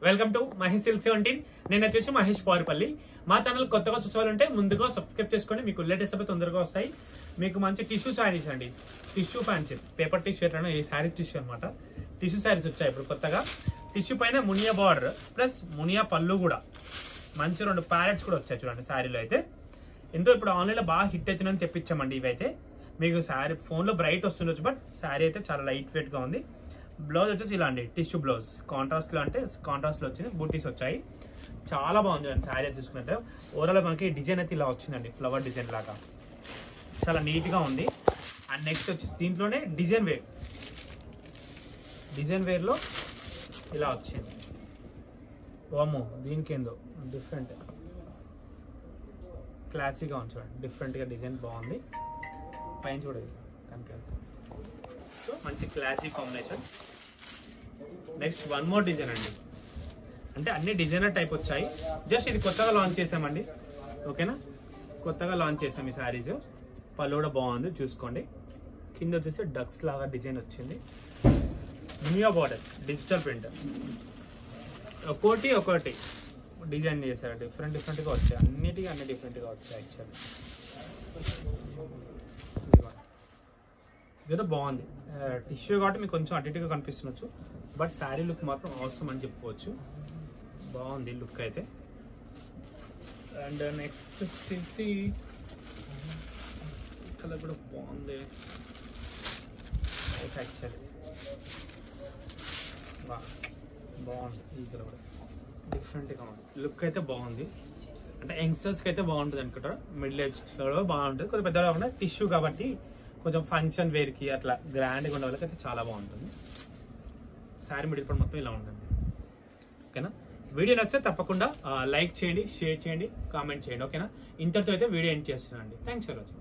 Welcome to Mahesh silk 17. నేను వచ్చేసి మహేష్ పారుపల్లి. మా ఛానల్ కొత్తగా చూసేవాళ్ళంటే ముందుగా సబ్స్క్రైబ్ చేసుకొని మీకు లేటెస్ట్ అప్పుడు తొందరగా వస్తాయి. మీకు మంచి టిష్యూ శారీస్ అండి, టిష్యూ ఫ్యాన్సీ పేపర్ టిష్యూ ఎట్లా ఈ శారీ టిష్యూ అనమాట. టిష్యూ శారీస్ వచ్చాయి ఇప్పుడు కొత్తగా. టిష్యూ పైన మునియా బార్డర్ ప్లస్ మునియా పళ్ళు కూడా మంచి 2 ప్యారెట్స్ కూడా వచ్చాయి చూడండి శారీలో. అయితే ఎంతో ఇప్పుడు ఆన్లైన్లో బాగా హిట్ అవుతుందని తెప్పించామండి. ఇవైతే మీకు శారీ ఫోన్లో బ్రైట్ వస్తుండొచ్చు, బట్ శారీ అయితే చాలా లైట్ వెయిట్గా ఉంది. బ్లౌజ్ వచ్చేసి ఇలా అండి, టిష్యూ బ్లౌజ్ కాంట్రాస్ట్లో, అంటే కాంట్రాస్ట్లో వచ్చింది, బూటీస్ వచ్చాయి. చాలా బాగుంది అండి శారీ చూసుకున్నట్టు. ఓవరాల్ మనకి డిజైన్ అయితే ఇలా వచ్చిందండి, ఫ్లవర్ డిజైన్ లాగా చాలా నీట్గా ఉంది. అండ్ నెక్స్ట్ వచ్చేసి దీంట్లోనే డిజైన్ వేర్లో ఇలా వచ్చింది. వామ్మో, దీనికి ఏందో డిఫరెంట్ క్లాసీగా ఉంది చూడండి, డిఫరెంట్గా డిజైన్ బాగుంది. పైన చూడండి కనిపించదు. సో మంచి classy combinations. Next one more design అండి, అంటే అన్ని డిజైనర్ టైప్ వచ్చాయి. జస్ట్ ఇది కొత్తగా లాంచ్ చేసామండి, ఓకేనా. కొత్తగా లాంచ్ చేసాం ఈ శారీస్. పళ్ళు కూడా బాగుంది చూసుకోండి. కింద వచ్చేసి డక్స్ లాగా డిజైన్ వచ్చింది. మునియా బార్డర్ డిజిటల్ ప్రింట్, ఒక్కొక్కటి డిజైన్ చేశారు. డిఫరెంట్గా వచ్చాయి, అన్ని డిఫరెంట్గా వచ్చాయి యాక్చువల్లీ. ఇది బాగుంది టిష్యూ కాబట్టి మీకు కొంచెం అటుగా కనిపిస్తుండొచ్చు, బట్ శారీ లుక్ మాత్రం అవసరం అని చెప్పుకోవచ్చు. బాగుంది లుక్ అయితే. అండ్ నెక్స్ట్ వచ్చేసి కలర్ కూడా బాగుంది యాక్చువల్లీ. బాగుంది, ఈ కలర్ కూడా డిఫరెంట్గా ఉంది. లుక్ అయితే బాగుంది, అంటే యంగ్స్టర్స్కి అయితే బాగుంటుంది అనుకుంటారు. మిడిల్ ఏజ్లో బాగుంటుంది, కొంచెం పెద్దగా కాకుండా టిష్యూ కాబట్టి కొంచెం ఫంక్షన్ వేర్కి అట్లా గ్రాండ్గా ఉన్న వాళ్ళకి అయితే చాలా బాగుంటుంది. శారీ మిడిల్ పార్ట్ మొత్తం ఇలా ఉంటుంది, ఓకేనా. వీడియో నచ్చితే తప్పకుండా లైక్ చేయండి, షేర్ చేయండి, కామెంట్ చేయండి, ఓకేనా. ఇంతటితో అయితే వీడియో ఎండ్ చేస్తున్నాను అండి. Thanks for watching.